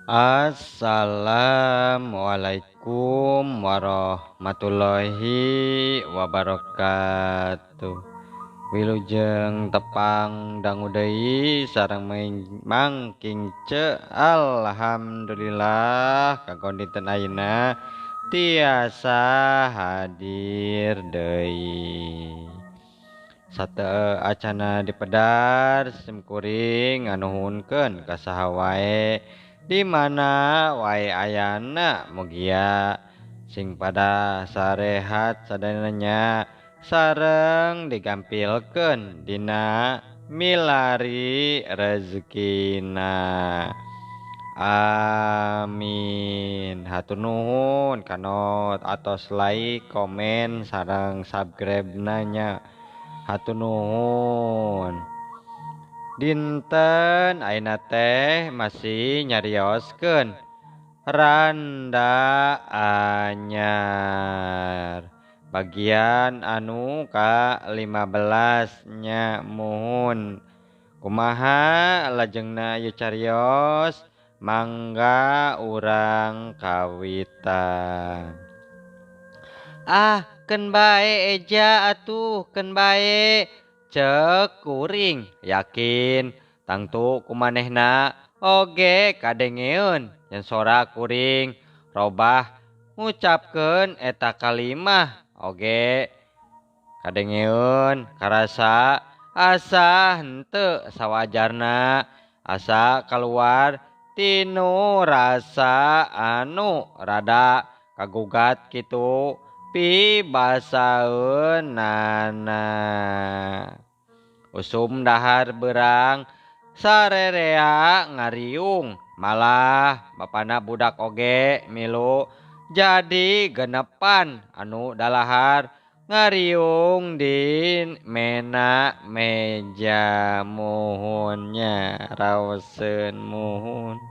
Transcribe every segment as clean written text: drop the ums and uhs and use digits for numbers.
Assalamualaikum warahmatullahi wabarakatuh. Wilujeng tepang dangu deui sareng mangking alhamdulillah kanggo dinten ayeuna tiasa hadir deui. Sateu acana dipedar simkuring nganuhunkeun ka saha wae di mana wae ayana mugia sing pada sarehat sadananya sareng digampilkeun dina milari rezekina. Amin. Hatur nuhun kanot atos like, komen sareng subscribe nanya. Hatur nuhun. Dinten ayeuna teh masih nyarioskeun randa anyar bagian anu ka 15 nya muhun kumaha lajengna ieu carios mangga urang kawitan. Keun bae eja atuh keun bae cek kuring yakin tangtu kumanehna oge kadengeun yen sora kuring robah ngucapkeun eta kalimah oge kadengeun karasa asa henteu sawajarna asa kaluar tinu rasa anu rada kagugat kitu pibasaeunana. Usum dahar beurang sarerea ngariung malah bapana budak oge milu jadi genepan anu dalahar ngariung di mena meja muhunnya raoseun muhun.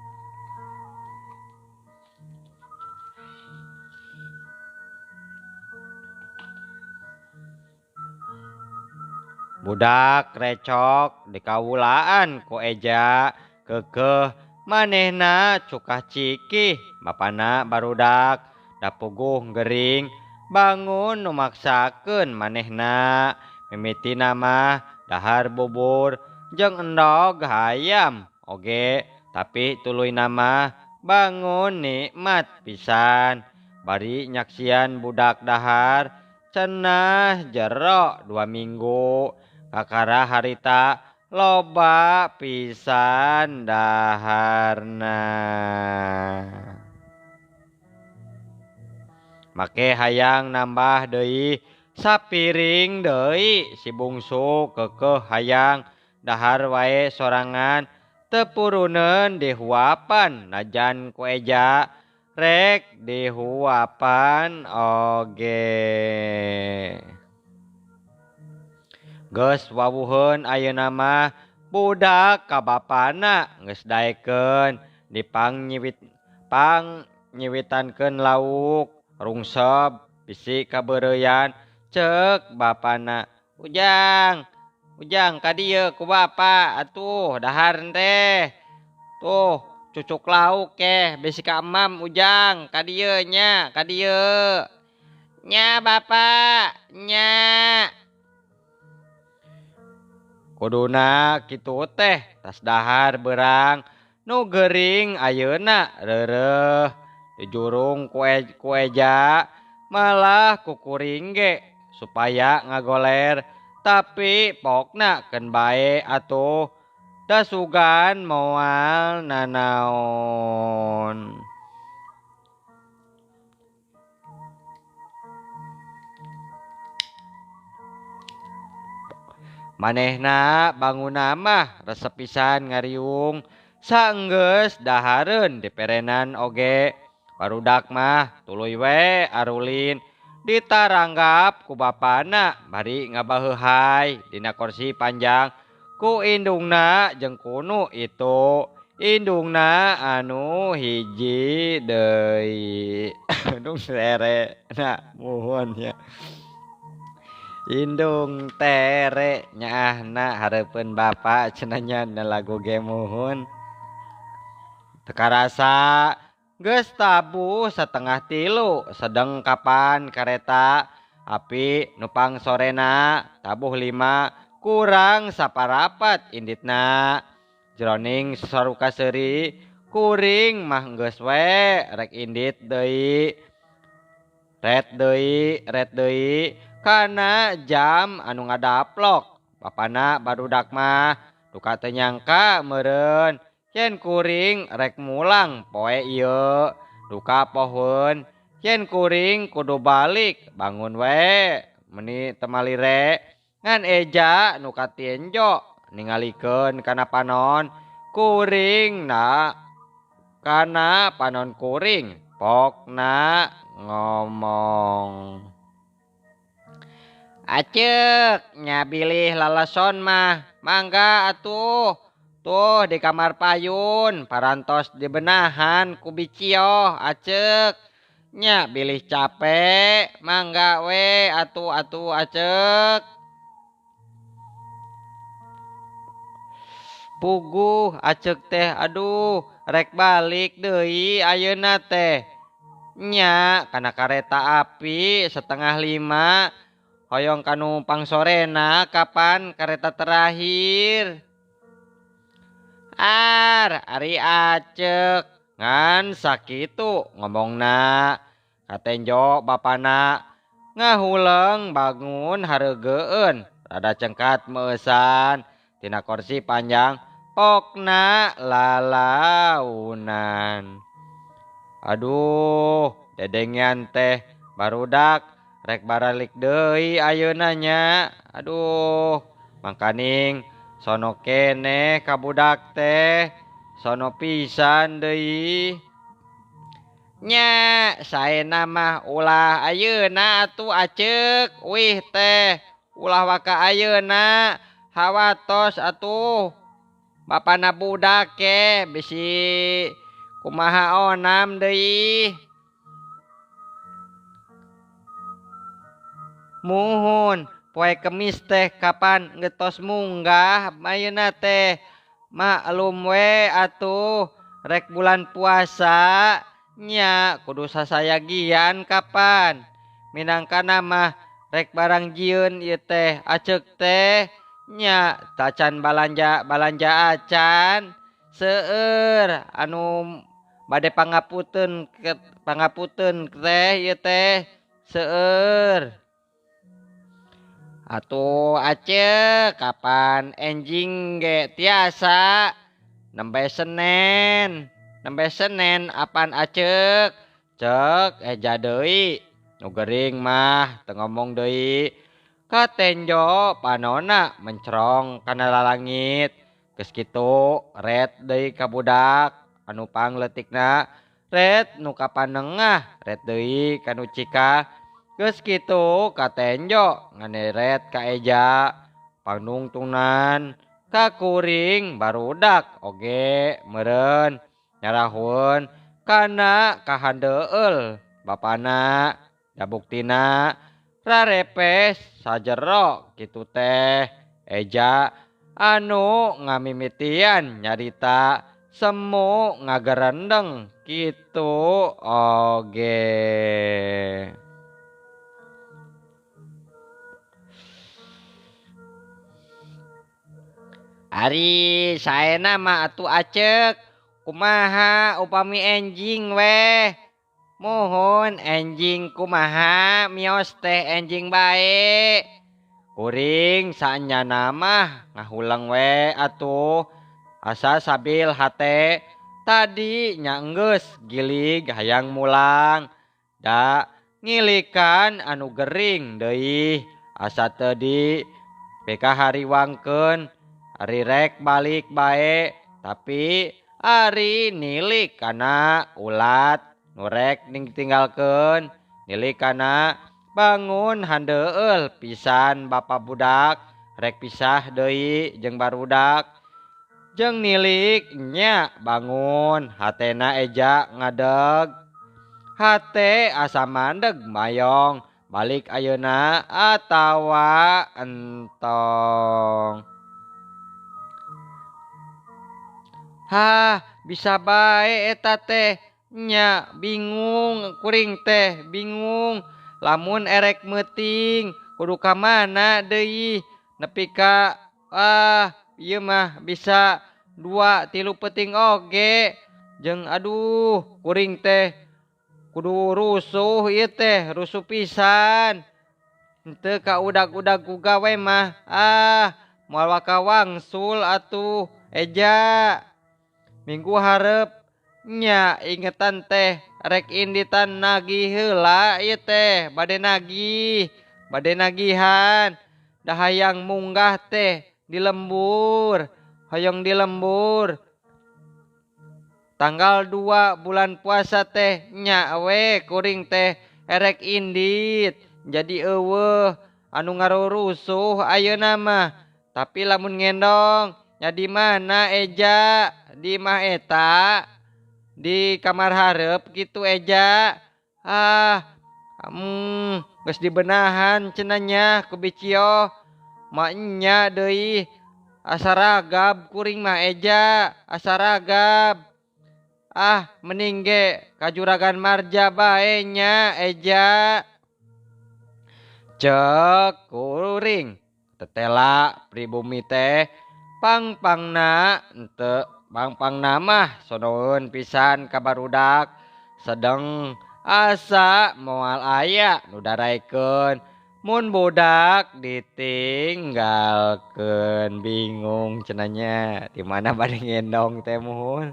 Budak recok dikawulaan ku eja keukeuh manehna cukah cikih bapana barudak da puguh gering bangun numaksakeun manehna mimitina mah dahar bubur jeung endog hayam oge tapi tuluy mah bangun nikmat pisan bari nyaksian budak dahar cenah jero 2 minggu kakara harita loba pisan daharna. Make hayang nambah deui sapiring deui si bungsu keukeuh hayang dahar wae sorangan teu puruneun dihuapan najan ku eja rek dihuapan oge. Geus wawuheun ayeuna mah budak ka bapana geus daekeun pangnyiwitankeun lauk rungsep bisi kabeureuyan ceuk bapana ujang ka dieu ku bapa atuh dahar teh tuh cucuk lauk bisi ka emam ujang ka dieu nya ka dieu nya bapa nya. Kuduna kitu teh tas dahar beurang nu gering ayeuna reureuh dijurung ku eja malah ku kuring ge supaya ngagoler tapi pokna keun bae atuh da sugan moal nanaon. Manehna banguna mah resep pisan ngariung saenggeus dahareun diperenan oge barudak mah tuluy we arulin ditaranggap ku bapana bari ngabaheuhai dina kursi panjang ku indungna jeung kunu itu indungna anu hiji deui indung sere na muhun nya. Indung tere nyaahna hareupeun bapa cenah nya lagu ge muhun. teka rasa geus tabuh setengah tilu sedeng kapan kareta api nupang sorena tabuh 5 kurang saparapat inditna jroning saruka seuri kuring mah geus we rek indit deui red deui kana jam anu ngadaplok bapana barudak mah duka teu nyangka meureun yen kuring rek mulang poe ieu duka pohon yen kuring kudu balik bangun we meuni teu malire ngan eja nu katienjo ningalikeun kana panon kuring na kana panon kuring pokna ngomong acek nya bilih lalason mah mangga atuh tuh di kamar payun parantos dibenahan ku bicio acek nya bilih capek mangga we atuh acek puguh acek teh aduh rek balik deui ayeuna teh nya kana kareta api setengah 5 hoyong kanu pangsorena kapan kareta terakhir ari acek ngan sakitu ngomongna katenjo bapana ngahuleng bangun hareugeun rada cengkat meusan tina kursi panjang pokna lalaunan aduh dedengian teh barudak rek baralik deui ayeuna nya aduh mangkaning sono keneh ka budak teh sono pisan deui nya saena mah ulah ayeuna atuh acek wih teh ulah waka ayeuna hawatos atuh bapana budak ke bisi kumaha onam deui muhun poe Kemis teh kapan ngetos munggah ayeuna teh maklum we atuh rek bulan puasa nya kudu sasayagian kapan minangkana mah rek barang jieun ieu teh acek teh nya tacan balanja acan seueur anu bade pangapunten teh ieu teh seueur atuh acek kapan enjing ge tiasa nembe Senen apan acek cek eja deui nu gering mah teu ngomong deui katenjo panonna mencrong kana lalangit geus kitu red deui ka budak anu pangleutikna red nu kapanengah red deui kanu cika geus kitu katenjo nganeret ka eja panungtunan ka kuring barudak oge meureun nyarahun kana kahandeueul bapana da buktina rarepes sajero kitu teh eja anu ngamimitian nyarita semu ngagerendeng kitu oge. Ari saena mah atuh acek kumaha upami enjing weh mohon enjing kumaha mios teh enjing bae kuring saenyana mah ngahulang we atuh asa sabil hate tadi nya enggeus gilig hayang mulang da ngilikan anu gering deui asa teu di beka hariwangkeun ari rek balik bae tapi ari nilik kana ulat nurek tinggalkeun nilik kana bangun handeueul pisan bapa budak rek pisah deui jeung barudak jeung nilik nya bangun hatena eja ngadeg hate asa mandeg mayong balik ayeuna atawa entong Hah, bisa bae eta teh. Nya bingung kuring teh, bingung. Lamun erek meting, kudu ka mana deui? Nepi ka ieu mah bisa 2-3 peting oge. Jeung aduh, kuring teh kudu rusuh ieu teh, rusuh pisan. Henteu ka udag-udag ku gawe mah. Moal waka wangsul atuh. Eja. Minggu hareup nya ingetan teh rek inditan nagih heula ieu teh bade nagihan da hayang munggah teh di lembur hoyong di lembur tanggal 2 bulan puasa teh nya we kuring teh erek indit jadi eueuh anu ngarurusuh ayeuna mah tapi lamun ngendong nya di mana Eja di mah eta di kamar hareup gitu Eja. Geus dibenahan cenanya ku Bicio. Maknya deui asa ragab kuring mah Eja, asa ragab. Mending ge ka Juragan Marja bae nya Eja. Cek kuring tetela pribumi teh pangpangna henteu pangpangna mah sonoeun pisan ka barudak sedeng asa moal aya nu daraekeun mun budak ditinggalkeun bingung cenanya di mana bade ngendong teh muhun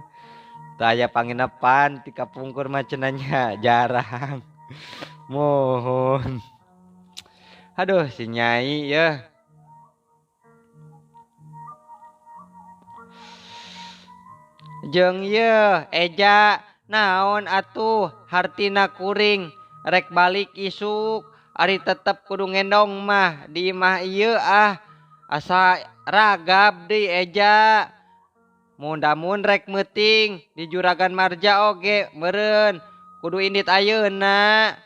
teu aya panginepan ti kapungkur mah cenanya jarang muhun aduh si Nyai yeuh. Jeung yeuh Eja naon atuh hartina kuring rek balik isuk ari tetep kudu ngendong mah di imah ieu asa ragab deui Eja mun rek meuting di Juragan Marja oge meureun kudu indit ayeuna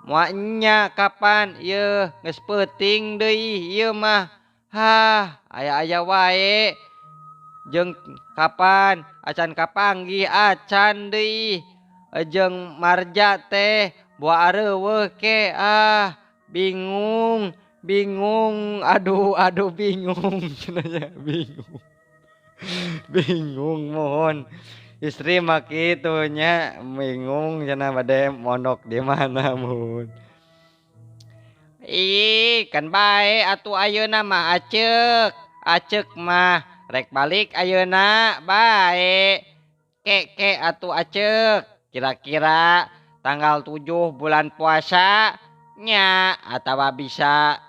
moanya kapan yeuh geus peuting deui ieu mah aya-aya wae jeung kapan acan kapanggih acan deui jeung Marja teh boa areuweuh ke bingung aduh bingung cenanya bingung mohon istri mah kitu nya bingung cenah bade mondok di mana mun kan bae atuh ayeuna mah acek mah rek balik ayeuna bae ke atuh acek kira-kira tanggal 7 bulan puasa nya atawa bisa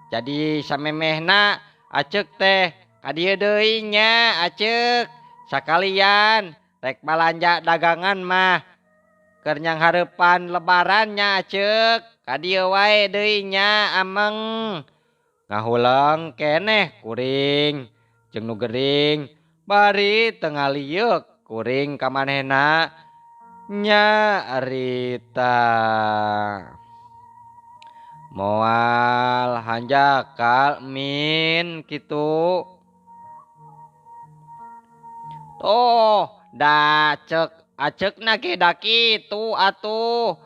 jadi samemehna acek teh ka dieu deui nya acek sakalian rek balanja dagangan mah keur nyang hareupan lebaran nya acek ka dieu wae deui nya ameng ngahuleng keneh kuring jeung nu gering bari teu ngalieuk kuring ka manehna nya arita moal hanjakal min kitu da acekna ge da kitu atuh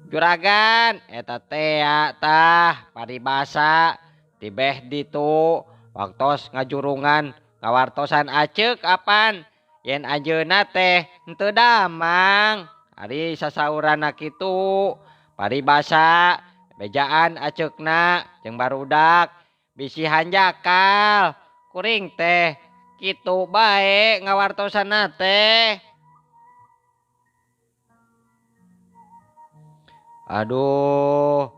Juragan eta teh tah paribasa tibeh ditu waktos ngajurungan ngawartosan acek apan yen ajeuna teh henteu damang ari sasaurana kitu paribasa bejaan acekna jeung barudak bisi hanjakal kuring teh kitu bae ngawartosanna teh aduh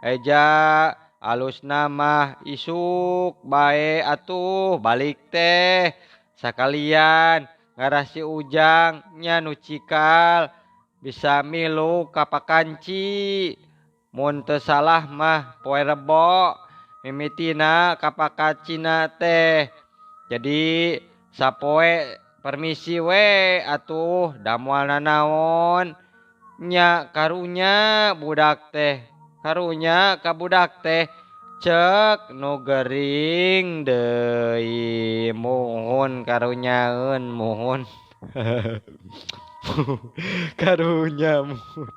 Eja alusna mah isuk bae atuh balik teh sakalian ngarah si Ujang nya nu cikal bisa milu ka Pakanci mun teu salah mah poe Rebo mimitina ka Pakancina teh jadi sapoe permisi we atuh da moal nanaon nya karunya budak teh karunya ka budak teh Cek nu gering deui muhun karunyaeun muhun. Karunya muhun.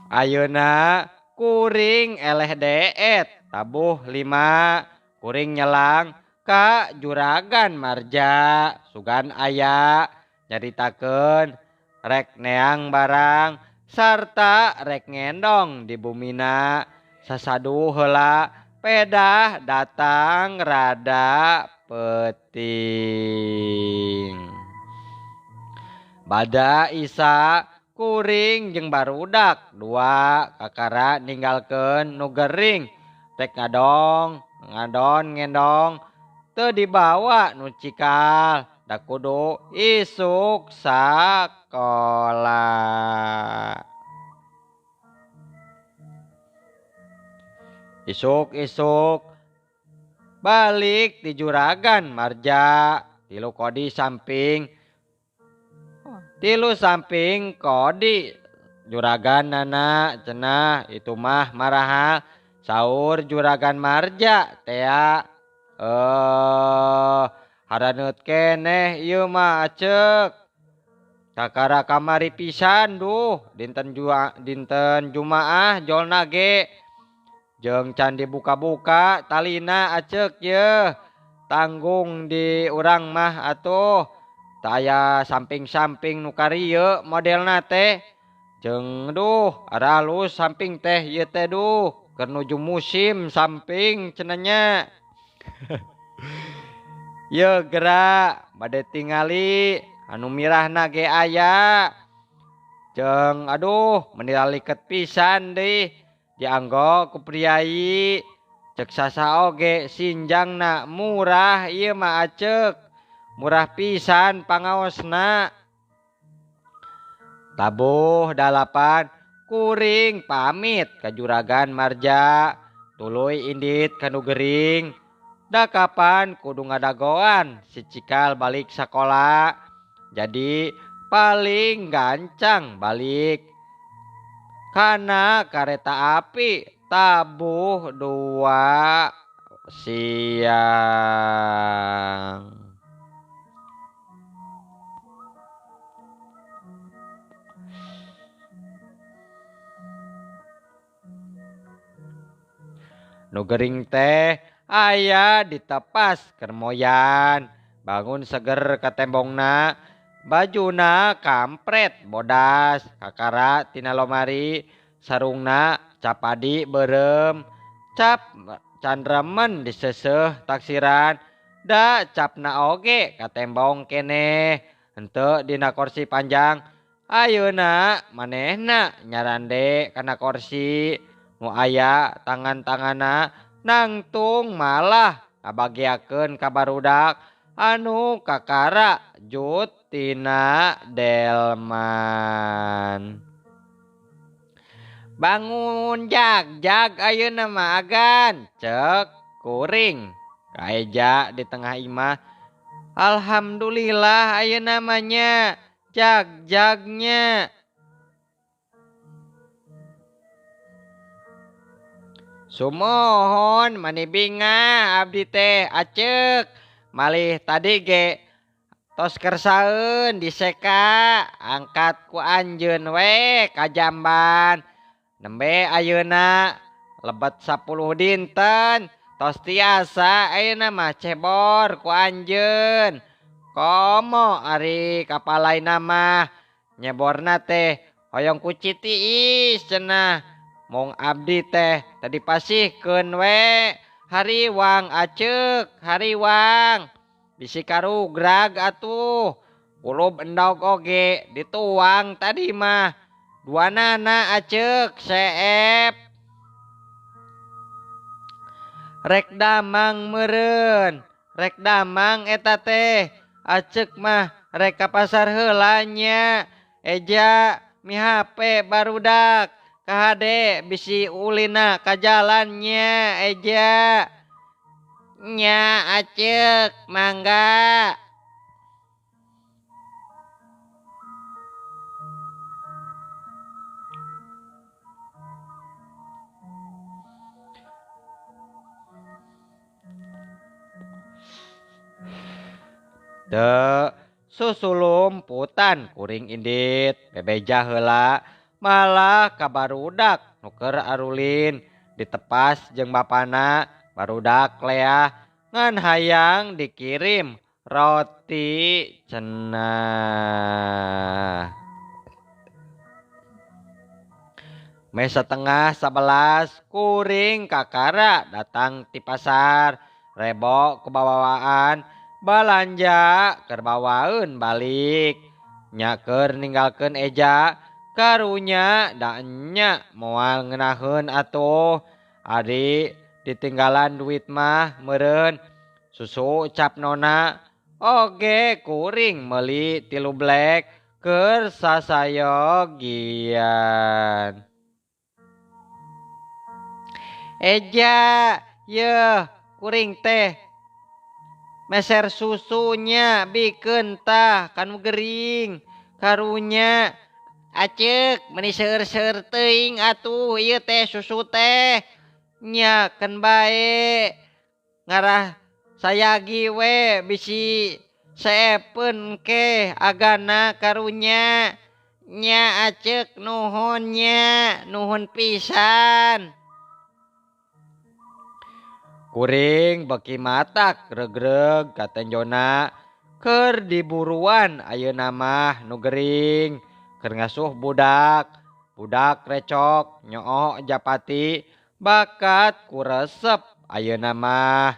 Ayeuna kuring eleh deet tabuh 5 kuring nyelang ka juragan marja sugan aya nyaritakeun rek neang barang sarta rek ngendong di bumina sasadu heula pedah datang rada penting. Bada Isa kuring jeung barudak 2 kakara ninggalkeun nu gering rek ngadon ngendong teu dibawa nu cikal da kudu isuk sakola. Isuk-isuk balik di juragan marja tilu samping kodi juragan nana cenah itu mah marahal saur juragan marja tea haraneut keneh ieu mah cek kakara kamari pisan duh dinten Jumaah jolna ge jeung can dibuka-buka talina acek ye tanggung di urang mah atuh aya samping-samping nu karieu modelna teh jeung duh ada halus samping teh ieu teh duh keur nuju musim samping cenah nya. Ye geura bade tingali anu mirahna ge aya jeung aduh menilaliket pisan deui dianggo ku priai cek sasa oge sinjangna murah ieu mah acek murah pisan pangaosna. Tabuh 8 kuring pamit ka juragan marja tuluy indit kanu gering da kapan kudu ngadagoan si cikal balik sakola jadi paling gancang balik kana kareta api tabuh 2 siang. Nu gering teh aya di tepas kermoyan bangun seger ka tembongna bajuna kampret bodas kakara tina lomari sarungna capadi beureum cap can remen diseuseuh taksiran da capna oge ka tembong keneh henteu dina kursi panjang ayeuna manehna nyarande kana kursi nu aya tangan-tangana nangtung malah ngabagiakeun ka barudak anu kakara jut tina delman. Bangun jag ayeuna mah agan cek kuring kaeja di tengah imah. Alhamdulillah ayeuna mah nya jag-jagnya. Sumohon manibinga abdi teh acek malih tadi ge tos kersaeun diseka angkat ku anjeun we ka jamban nembe ayeuna lebet 10 dinten tos tiasa ayeuna mah cebor ku anjeun komo ari kapalaina mah nyeborna teh hoyong ku citiis cenah mung abdi teh tadi pasihkeun we hariwang acek hariwang bisi karugrag atuh kulub endog oge dituang tadi mah duanana acek seep rek damang meureun rek damang eta teh acek mah rek ka pasar heula nya eja mi HP barudak kahade bisi ulina ka jalan nya eja nya acek mangga. Teu susulum putan kuring indit bebeja heula malah ka barudak nu keur arulin ditepas jeung bapana barudak leah ngan hayang dikirim roti cenah. Mei setengah 11 kuring kakara datang ti pasar rebo kebawaan balanja keur bawaeun balik nya keur ninggalkeun eja karunya da enya moal ngeunaheun atuh ari ditinggalan duit mah meureun susu cap nona oge kuring meuli 3 blek keur sasayogian. Eja yeuh kuring teh meser susunya bikeun tah kanu gering karunya acek meni seueur-seueur teuing atuh ieu teh susu teh nya keun bae ngarah sayagi we bisi saepeun ke agana karunya nya acek nuhun nya nuhun pisan. Kuring beki matak regreg ka tenjona keur diburuan ayeuna mah nu gering keur ngasuh budak recok nyoo japati bakat ku resep ayeuna mah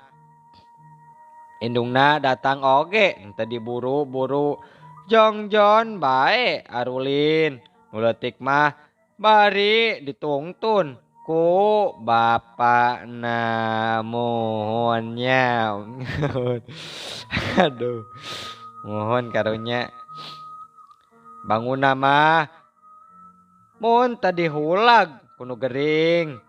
indungna datang oge henteu diburu-buru jongjon bae arulin nu leutik mah bari ditungtun ku bapana mohon nya. Aduh mohon karunya bangunna mah mun tadi hulag kuno gering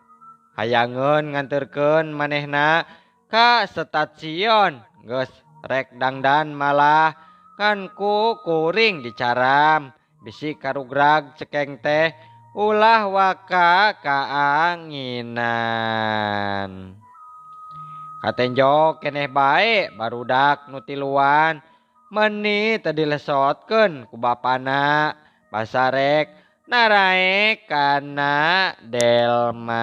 hayangeun nganterkeun manehna ka stasiun geus rek dangdan malah kan ku kuring dicaram bisi karugrag cekeng teh ulah waka kaanginan. Katenjo keneh bae barudak nu tiluan meuni teu dilesotkeun ku bapana basarek naraek kana delman.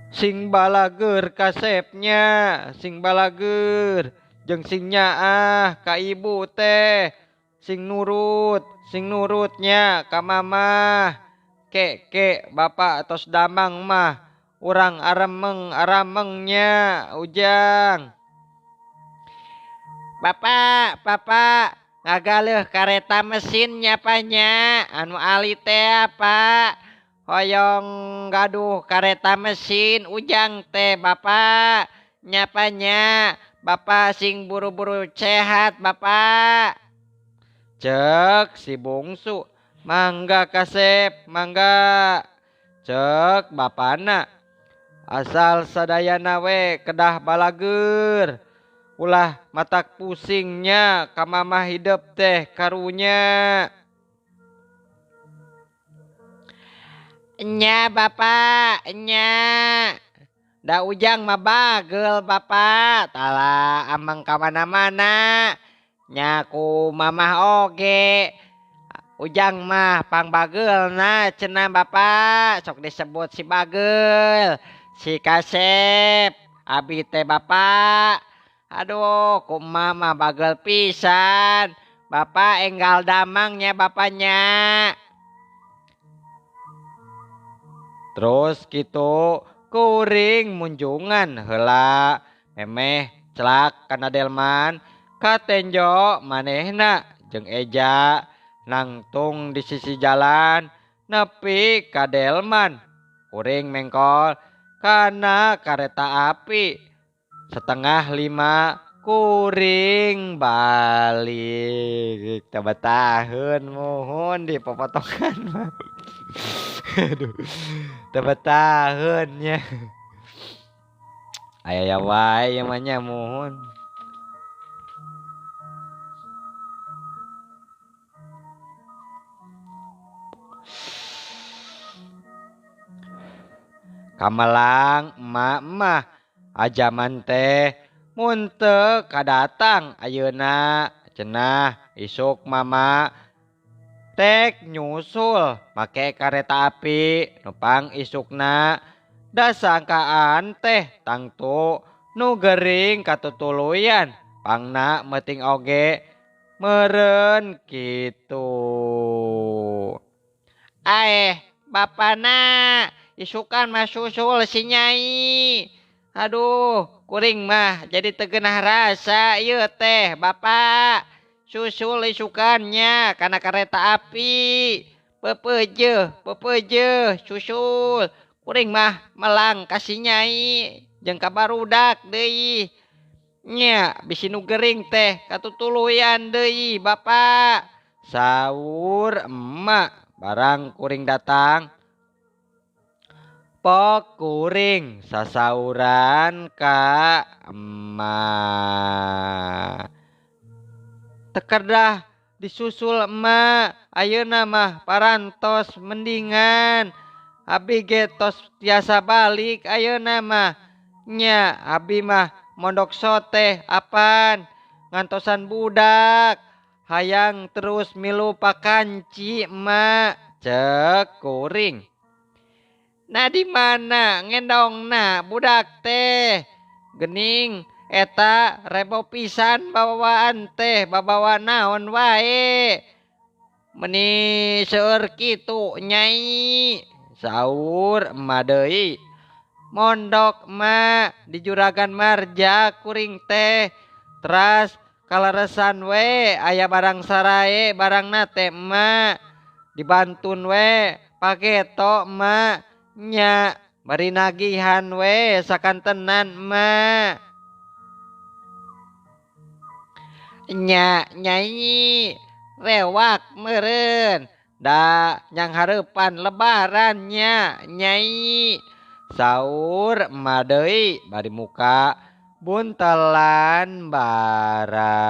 Sing balageur kasepnya sing balageur jeung sing nyaah ka ibu teh sing nurutnya ka mamah ke bapak tos damang mah urang aramengnya ujang. Bapak ngagaleuh kareta mesin nyapanya anu ali teh apa hoyong gaduh kareta mesin ujang teh bapak nyapanya bapak sing buru-buru sehat bapak cek si bungsu mangga kasep mangga cek bapana asal sadayana we kedah balageur ulah matak pusingnya ka mamah hidup teh karunya. Nya bapak nya da ujang mah bagel bapak tala amang ka mana-mana nya ku mamah oge ujang mah pang bagelna cenah bapak sok disebut si bagel si kasep abi teh bapak aduh ku mama bagel pisan bapak enggal damangnya bapaknya. Terus gitu kuring munjungan heula memeh celak kana delman katenjo manehna jeung eja nangtung di sisi jalan nepi ka delman kuring mengkol kana kareta api 4:30 kuring balik tabataheun mohon di popotongan mah. Aduh tabataheunnya aya wae manya mohon. kamelang emak ajaman teh mun teu kadatang ayeuna cenah isuk mama tek nyusul make kareta api nupang isukna da sangkaan teh tangtu nu gering katutuluyan pangna meting oge meureun kitu. Bapana isukan mah susul si Nyai. Aduh, kuring mah jadi tegenah rasa ieu teh Bapak. Susul isukannya kana kareta api. Pepeje, susul. Kuring mah melang ka si Nyai jeung ka barudak deui. Nya bisi nu gering teh katutuluyan deui Bapak. Saur emak barang kuring datang. Pok kuring sasauran ka emak. Tekerdah disusul emak. Ayeuna mah parantos mendingan. Abi ge tos tiasa balik ayeuna mah. Nya abi mah mondok soteh apan ngantosan budak. Hayang terus milu pakanci emak. Cek kuring. Nah di mana ngendongna budak teh. Gening eta rebo pisan bawaan teh babawa naon wae. Meni seueur kitu Nyai. Saur emak deui. Mondok emak di Juragan Marja kuring teh. Teras kaleresan we aya barang sarae barangna teh emak. Dibantun we pageto emak. Nya bari nagihan we sakantenan emak. Nya Nyai rewak meureun da nyang hareupan lebaran nya Nyai. Saur emak deui bari muka buntelan barang.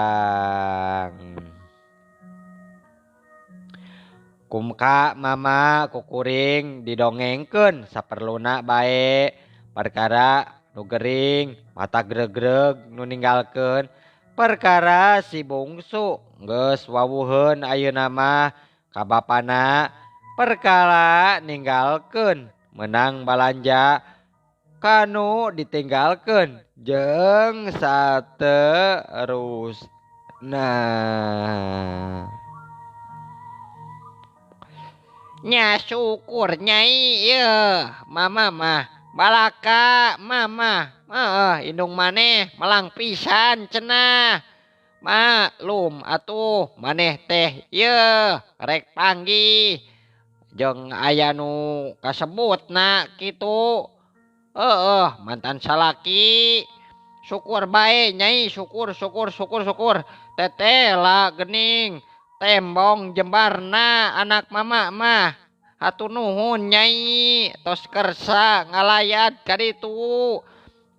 Kumka mama kukuring didongengkeun saperluna bae perkara nu gering mata greg-greg nu ninggalkeun perkara si bungsu geus wawuheun ayeuna mah ka bapana perkara ninggalkeun menang balanja kanu ditinggalkeun jeung saterusna. Nya syukur Nyai ieu mama mah balaka mama indung maneh melang pisan cenah. Maklum atuh maneh teh ieu rek panggih jeung aya nu kasebutna kitu. Mantan salaki. Syukur bae Nyai, syukur. Tetela gening tembong jembarna anak mama mah. Hatur nuhun Nyai, tos kersa ngalayat ka ditu.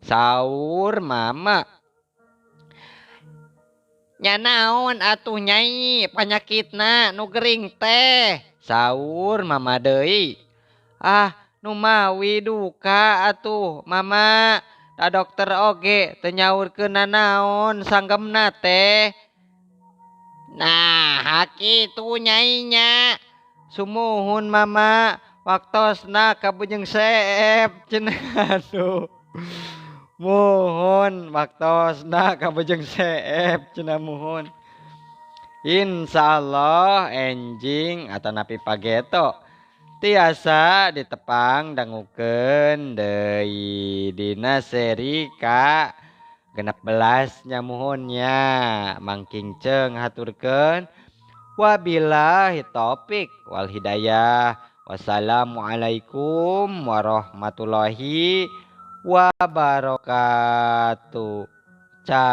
Saur mama. Nya naon atuh Nyai panyakitna nu gering teh. Saur mama deui. Nu mawi duka atuh mama. Da dokter oge teu nyaurkeun nanaon sanggemna teh. Nah hakitu Nyai nya. Sumuhun mama waktosna ka Bujeng Seep cenah atuh. Muhun waktosna ka Bujeng Seep cenah muhun. Insyaallah enjing atanapi pageto tiasa ditepang dangukeun deui dina seri ka 16 nya muhunnya mangking ceung haturkeun. Wabillahi taufik wal hidayah. Wassalamualaikum warahmatullahi wabarakatuh. Cah.